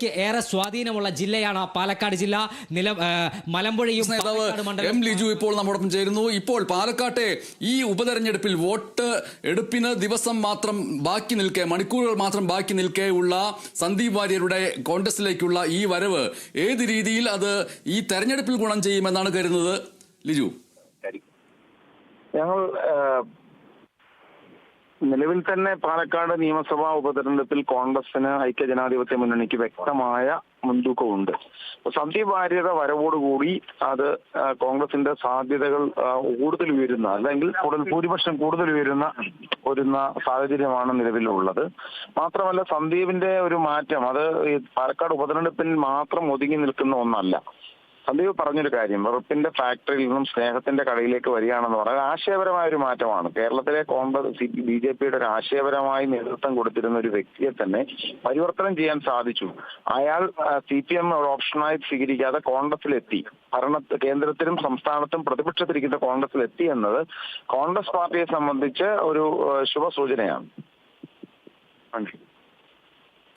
പിക്ക് ഏറെ സ്വാധീനമുള്ള ജില്ലയാണ് പാലക്കാട് ജില്ല. മലമ്പുഴയും എം ലിജു ഇപ്പോൾ നമ്മോടൊപ്പം ചേരുന്നു. ഇപ്പോൾ പാലക്കാട്ടെ ഈ ഉപതെരഞ്ഞെടുപ്പിൽ വോട്ട് എടുപ്പിന് ദിവസം മാത്രം ബാക്കി നിൽക്കെ, മണിക്കൂറുകൾ മാത്രം ബാക്കി നിൽക്കെ ഉള്ള സന്ദീപ് വാര്യരുടെ കോൺഗ്രസിലേക്കുള്ള ഈ വരവ് ഏത് രീതിയിൽ അത് ഈ തെരഞ്ഞെടുപ്പിൽ ഗുണം ചെയ്യുമെന്നാണ് കരുതുന്നത് ലിജു? ഞങ്ങൾ നിലവിൽ തന്നെ പാലക്കാട് നിയമസഭാ ഉപതെരഞ്ഞെടുപ്പിൽ കോൺഗ്രസിന് ഐക്യജനാധിപത്യ മുന്നണിക്ക് വ്യക്തമായ മുൻതൂക്കമുണ്ട്. സന്ദീപ് വാര്യരുടെ വരവോടുകൂടി അത് കോൺഗ്രസിന്റെ സാധ്യതകൾ കൂടുതൽ ഉയരുന്ന, അല്ലെങ്കിൽ ഭൂരിപക്ഷം കൂടുതൽ ഉയരുന്ന സാഹചര്യമാണ് നിലവിലുള്ളത്. മാത്രമല്ല, സന്ദീപിന്റെ ഒരു മാറ്റം അത് പാലക്കാട് ഉപതെരഞ്ഞെടുപ്പിൽ മാത്രം ഒതുങ്ങി നിൽക്കുന്ന ഒന്നല്ല. സന്ദീപ് പറഞ്ഞൊരു കാര്യം, വെറുപ്പിന്റെ ഫാക്ടറിയിൽ നിന്നും സ്നേഹത്തിന്റെ കടയിലേക്ക് വരികയാണെന്ന് പറഞ്ഞാൽ ആശയപരമായ ഒരു മാറ്റമാണ്. കേരളത്തിലെ കോൺഗ്രസ് BJPയുടെ ഒരു ആശയപരമായി നേതൃത്വം കൊടുത്തിരുന്ന ഒരു വ്യക്തിയെ തന്നെ പരിവർത്തനം ചെയ്യാൻ സാധിച്ചു. അയാൾ CPM ഒരു ഓപ്ഷനായി സ്വീകരിക്കാതെ കോൺഗ്രസിലെത്തി, കേന്ദ്രത്തിലും സംസ്ഥാനത്തും പ്രതിപക്ഷത്തിരിക്കുന്ന കോൺഗ്രസിലെത്തി എന്നത് കോൺഗ്രസ് പാർട്ടിയെ സംബന്ധിച്ച് ഒരു ശുഭസൂചനയാണ്.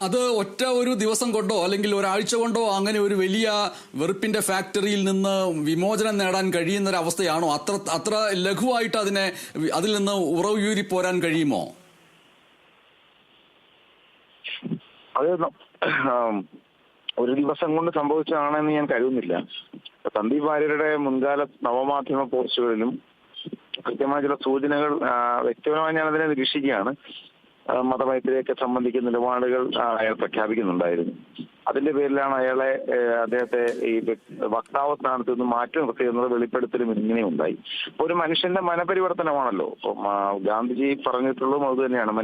അത് ഒറ്റ ഒരു ദിവസം കൊണ്ടോ അല്ലെങ്കിൽ ഒരാഴ്ച കൊണ്ടോ അങ്ങനെ ഒരു വലിയ വെറുപ്പിന്റെ ഫാക്ടറിയിൽ നിന്ന് വിമോചനം നേടാൻ കഴിയുന്ന ഒരു അവസ്ഥയാണോ? അത്ര ലഘുവായിട്ട് അതിൽ നിന്ന് ഉറയൂരി പോരാൻ കഴിയുമോ? അത് ഒരു ദിവസം കൊണ്ട് സംഭവിച്ചതാണെന്ന് ഞാൻ കരുതുന്നില്ല. സന്ദീപ് വാര്യരുടെ മുൻകാല നവമാധ്യമ പോസ്റ്റുകളിലും കൃത്യമായ ചില സൂചനകൾ വ്യക്തിപരമായി ഞാൻ അതിനെ നിരീക്ഷിക്കുകയാണ്. മതമൈത്രിയൊക്കെ സംബന്ധിക്കുന്ന നിലപാടുകൾ അയാൾ പ്രഖ്യാപിക്കുന്നുണ്ടായിരുന്നു. അതിന്റെ പേരിലാണ് അദ്ദേഹത്തെ ഈ വക്താവ് സ്ഥാനത്ത് നിന്ന് മാറ്റി നിർത്തിയെന്നത് വെളിപ്പെടുത്തലും ഇങ്ങനെ ഉണ്ടായി. ഒരു മനുഷ്യന്റെ മനപരിവർത്തനമാണല്ലോ ഗാന്ധിജി പറഞ്ഞിട്ടുള്ളതും അത് തന്നെയാണ്.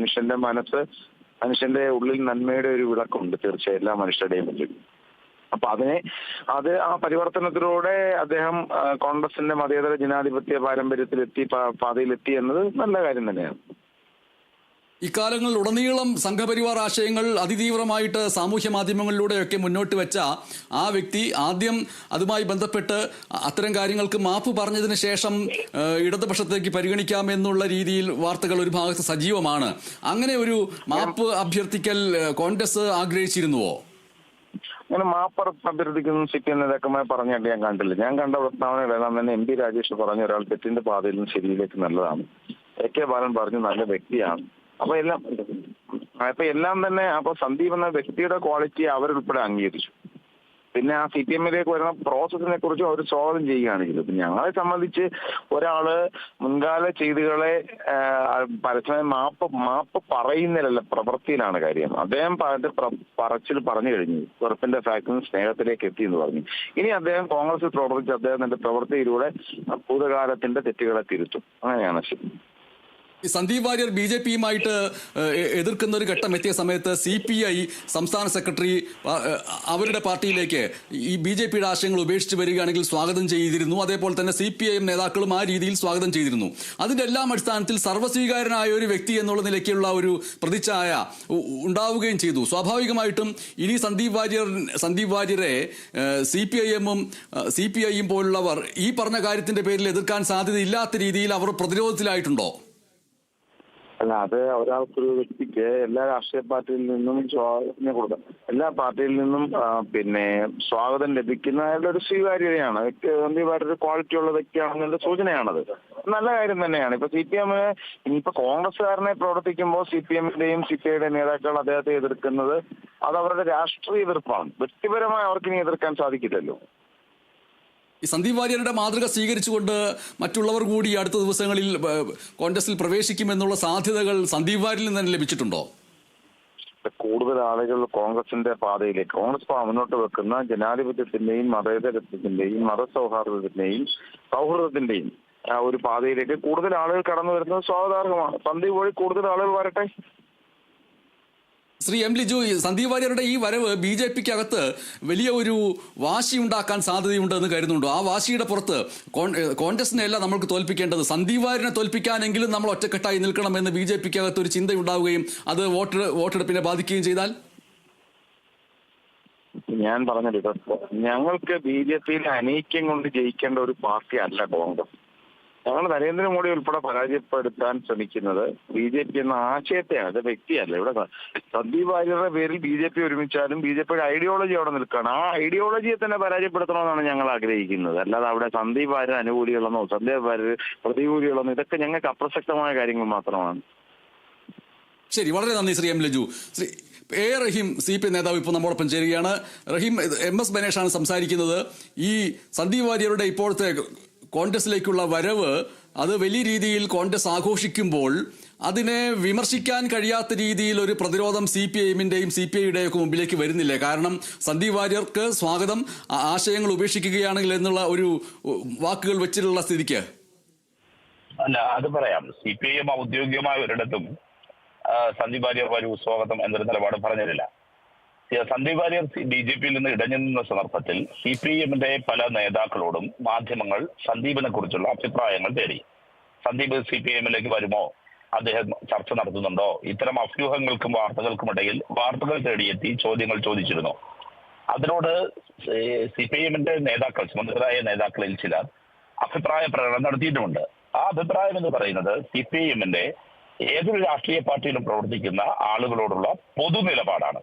മനുഷ്യന്റെ ഉള്ളിൽ നന്മയുടെ ഒരു വിളക്കുണ്ട് തീർച്ചയായും എല്ലാ മനുഷ്യരുടെയും മുന്നിൽ. അപ്പൊ ആ പരിവർത്തനത്തിലൂടെ അദ്ദേഹം കോൺഗ്രസിന്റെ മതേതര ജനാധിപത്യ പാരമ്പര്യത്തിലെത്തി, പാതയിലെത്തി എന്നത് നല്ല കാര്യം തന്നെയാണ്. ഇക്കാലങ്ങളിൽ ഉടനീളം സംഘപരിവാർ ആശയങ്ങൾ അതിതീവ്രമായിട്ട് സാമൂഹ്യ മാധ്യമങ്ങളിലൂടെയൊക്കെ മുന്നോട്ട് വെച്ച ആ വ്യക്തി ആദ്യം അതുമായി ബന്ധപ്പെട്ട് അത്തരം കാര്യങ്ങൾക്ക് മാപ്പ് പറഞ്ഞതിന് ശേഷം ഇടതുപക്ഷത്തേക്ക് പരിഗണിക്കാമെന്നുള്ള രീതിയിൽ വാർത്തകൾ ഒരു ഭാഗത്ത് സജീവമാണ്. അങ്ങനെ ഒരു മാപ്പ് അഭ്യർത്ഥിക്കൽ കോൺഗ്രസ് ആഗ്രഹിച്ചിരുന്നുവോ? അങ്ങനെ മാപ്പ് അഭ്യർത്ഥിക്കുന്ന CPM നേതാക്കന്മാരെ പറഞ്ഞായിട്ട് ഞാൻ കണ്ടില്ല. ഞാൻ കണ്ട പ്രസ്താവനകളെല്ലാം തന്നെ MP രാജേഷ് പറഞ്ഞ ഒരാൾ തെറ്റിന്റെ പാതയിൽ നിന്ന് ശരിയിലേക്ക് നല്ലതാണ്. AK ബാലൻ പറഞ്ഞു നല്ല വ്യക്തിയാണ്. അപ്പൊ എല്ലാം തന്നെ സന്ദീപ് എന്ന വ്യക്തിയുടെ ക്വാളിറ്റി അവരുൾപ്പെടെ അംഗീകരിച്ചു. പിന്നെ ആ CPMലേക്ക് വരുന്ന പ്രോസസ്സിനെ കുറിച്ചും അവർ സ്വാഗതം ചെയ്യുകയാണ് ചെയ്തത്. ഞങ്ങളെ സംബന്ധിച്ച് ഒരാള് മുൻകാല ചെയ്തികളെ പരസ്യമായി മാപ്പ് പറയുന്നില്ലല്ല, പ്രവൃത്തിയിലാണ് കാര്യം. അദ്ദേഹം പറച്ചിൽ പറഞ്ഞു കഴിഞ്ഞു, വെറുപ്പിന്റെ ഫാക്ടറിയിൽ സ്നേഹത്തിലേക്ക് എത്തി എന്ന് പറഞ്ഞു. ഇനി അദ്ദേഹം കോൺഗ്രസിൽ പ്രവർത്തിച്ച് അദ്ദേഹത്തിന്റെ പ്രവൃത്തിയിലൂടെ ഭൂതകാലത്തിന്റെ തെറ്റുകളെ തിരുത്തും. അങ്ങനെയാണ് ശരി. സന്ദീപ് വാര്യർ BJPയുമായിട്ട് എതിർക്കുന്ന ഒരു ഘട്ടം എത്തിയ സമയത്ത് CPI സംസ്ഥാന സെക്രട്ടറി അവരുടെ പാർട്ടിയിലേക്ക് ഈ BJPയുടെ ആശയങ്ങൾ ഉപേക്ഷിച്ച് വരികയാണെങ്കിൽ സ്വാഗതം ചെയ്തിരുന്നു. അതേപോലെ തന്നെ CPIM നേതാക്കളും ആ രീതിയിൽ സ്വാഗതം ചെയ്തിരുന്നു. അതിന്റെ എല്ലാം അടിസ്ഥാനത്തിൽ സർവ്വസ്വീകാരനായ ഒരു വ്യക്തി എന്നുള്ള നിലയ്ക്കുള്ള ഒരു പ്രതിച്ഛായ ഉണ്ടാവുകയും ചെയ്തു. സ്വാഭാവികമായിട്ടും ഇനി സന്ദീപ് വാര്യരെ CPIയും പോലുള്ളവർ ഈ പറഞ്ഞ കാര്യത്തിന്റെ പേരിൽ എതിർക്കാൻ സാധ്യതയില്ലാത്ത രീതിയിൽ അവർ പ്രതിരോധത്തിലായിട്ടുണ്ടോ? അല്ല, അത് ഒരാൾക്കൊരു വ്യക്തിക്ക് എല്ലാ രാഷ്ട്രീയ പാർട്ടിയിൽ നിന്നും എല്ലാ പാർട്ടിയിൽ നിന്നും സ്വാഗതം ലഭിക്കുന്ന ഒരു സ്വീകാര്യതയാണ്. സന്ദീപ് വാര്യർ ഒരു ക്വാളിറ്റി ഉള്ള വ്യക്തിയാണെന്നുള്ള സൂചനയാണത്. നല്ല കാര്യം തന്നെയാണ്. ഇപ്പൊ CPM ഇനിയിപ്പോ കോൺഗ്രസ്സുകാരനെ പ്രവർത്തിക്കുമ്പോൾ CPMന്റെയും CPIയുടെയും നേതാക്കൾ അദ്ദേഹത്തെ എതിർക്കുന്നത് അത് അവരുടെ രാഷ്ട്രീയ എതിർപ്പാണ്. വ്യക്തിപരമായി അവർക്കിനി എതിർക്കാൻ സാധിക്കില്ലല്ലോ. ഈ സന്ദീപ് വാര്യരുടെ മാതൃക സ്വീകരിച്ചുകൊണ്ട് മറ്റുള്ളവർ കൂടി അടുത്ത ദിവസങ്ങളിൽ കോൺഗ്രസിൽ പ്രവേശിക്കുമെന്നുള്ള സാധ്യതകൾ സന്ദീപ് വാര്യരിൽ നിന്ന് തന്നെ ലഭിച്ചിട്ടുണ്ടോ? കൂടുതൽ ആളുകൾ കോൺഗ്രസിന്റെ പാതയിലേക്ക്, കോൺഗ്രസ് മുന്നോട്ട് വെക്കുന്ന ജനാധിപത്യത്തിന്റെയും മതേതരത്വത്തിന്റെയും മതസൗഹാർദ്ദത്തിന്റെയും സൗഹൃദത്തിന്റെയും ഒരു പാതയിലേക്ക് കൂടുതൽ ആളുകൾ കടന്നു വരുന്നത് സ്വാഗതാർഹമാണ്. സന്ദീപ് വഴി കൂടുതൽ ആളുകൾ വരട്ടെ. ശ്രീ എം ലിജു, സന്ദീപ് വാര്യരുടെ ഈ വരവ് BJPക്കകത്ത് വലിയ ഒരു വാശി ഉണ്ടാക്കാൻ സാധ്യതയുണ്ടെന്ന് കരുതുന്നുണ്ടോ? ആ വാശിയുടെ പുറത്ത് കോൺഗ്രസിനെയല്ല നമ്മൾക്ക് തോൽപ്പിക്കേണ്ടത്, സന്ദീപ് വാര്യനെ തോൽപ്പിക്കാനെങ്കിലും നമ്മൾ ഒറ്റക്കെട്ടായി നിൽക്കണമെന്ന് BJPക്കകത്ത് ഒരു ചിന്തയുണ്ടാവുകയും അത് വോട്ടെടുപ്പിനെ ബാധിക്കുകയും ചെയ്താൽ? ഞാൻ പറഞ്ഞല്ലോ, ഞങ്ങൾക്ക് BJPയിൽ അനൈക്യം കൊണ്ട് ജയിക്കേണ്ട ഒരു പാർട്ടി അല്ല കോൺഗ്രസ്. ഞങ്ങൾ നരേന്ദ്രമോദി ഉൾപ്പെടെ പരാജയപ്പെടുത്താൻ ശ്രമിക്കുന്നത് BJP എന്ന ആശയത്തെയാണ്, അത് വ്യക്തിയല്ല. ഇവിടെ സന്ദീപ് വാര്യരുടെ പേരിൽ BJP ഒരുമിച്ചാലും BJPയുടെ ഐഡിയോളജി അവിടെ നിൽക്കുകയാണ്. ആ ഐഡിയോളജിയെ തന്നെ പരാജയപ്പെടുത്തണമെന്നാണ് ഞങ്ങൾ ആഗ്രഹിക്കുന്നത്. അല്ലാതെ അവിടെ സന്ദീപ് വാര്യർ അനുകൂലികളെന്നോ സന്ദീപ് വാര്യർ പ്രതികൂലികളെന്നോ ഇതൊക്കെ ഞങ്ങൾക്ക് അപ്രസക്തമായ കാര്യങ്ങൾ മാത്രമാണ്. ശരി, വളരെ നന്ദി ശ്രീ എം ലജു. ശ്രീ റഹീം CPI നേതാവ് ഇപ്പോൾ നമ്മോടൊപ്പം ചേരുകയാണ്. റഹീം, MS ബനേഷാണ് സംസാരിക്കുന്നത്. ഈ സന്ദീപ് വാര്യരുടെ ഇപ്പോഴത്തെ കോൺഗ്രസിലേക്കുള്ള വരവ് അത് വലിയ രീതിയിൽ കോൺഗ്രസ് ആഘോഷിക്കുമ്പോൾ അതിനെ വിമർശിക്കാൻ കഴിയാത്ത രീതിയിൽ ഒരു പ്രതിരോധം CPIഎമ്മിന്റെയും CPIയുടെയും ഒക്കെ മുമ്പിലേക്ക് വരുന്നില്ലേ? കാരണം സന്ദീപ് വാര്യർക്ക് സ്വാഗതം, ആശയങ്ങൾ ഉപേക്ഷിക്കുകയാണെങ്കിൽ എന്നുള്ള ഒരു വാക്കുകൾ വെച്ചിട്ടുള്ള സ്ഥിതിക്ക്. അല്ല, അത് പറയാം. CPIഎം ഔദ്യോഗികമായ ഒരിടത്തും സന്ദീപ് വാര്യർ വരൂ സ്വാഗതം എന്നൊരു നിലപാട് പറഞ്ഞിട്ടില്ല. സന്ദീപ് വാര്യർ BJPയിൽ നിന്ന് ഇടഞ്ഞു നിന്ന സന്ദർഭത്തിൽ CPIഎമ്മിന്റെ പല നേതാക്കളോടും മാധ്യമങ്ങൾ സന്ദീപിനെ കുറിച്ചുള്ള അഭിപ്രായങ്ങൾ തേടി. സന്ദീപ് CPIഎമ്മിലേക്ക് വരുമോ, അദ്ദേഹം ചർച്ച നടത്തുന്നുണ്ടോ, ഇത്തരം അഭ്യൂഹങ്ങൾക്കും വാർത്തകൾക്കുമിടയിൽ വാർത്തകൾ തേടിയെത്തി ചോദ്യങ്ങൾ ചോദിച്ചിരുന്നു. അതിനോട് CPIഎമ്മിന്റെ നേതാക്കൾ, സുമന്ത്രരായ നേതാക്കളിൽ ചിലർ അഭിപ്രായ പ്രകടനം നടത്തിയിട്ടുമുണ്ട്. ആ അഭിപ്രായം എന്ന് പറയുന്നത് CPIഎമ്മിന്റെ ഏതൊരു രാഷ്ട്രീയ പാർട്ടിയിലും പ്രവർത്തിക്കുന്ന ആളുകളോടുള്ള പൊതു നിലപാടാണ്.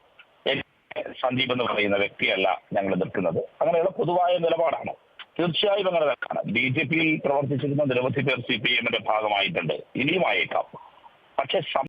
സന്ദീപ് എന്ന് പറയുന്ന വ്യക്തിയല്ല ഞങ്ങൾ എതിർക്കുന്നത്, അങ്ങനെയുള്ള പൊതുവായ നിലപാടാണ്. തീർച്ചയായും അങ്ങനെ നിൽക്കാണ്. BJPയിൽ പ്രവർത്തിച്ചിരുന്ന നിരവധി പേർ CPIഎമ്മിന്റെ ഭാഗമായിട്ടുണ്ട്, ഇനിയും ആയേക്കാം. പക്ഷെ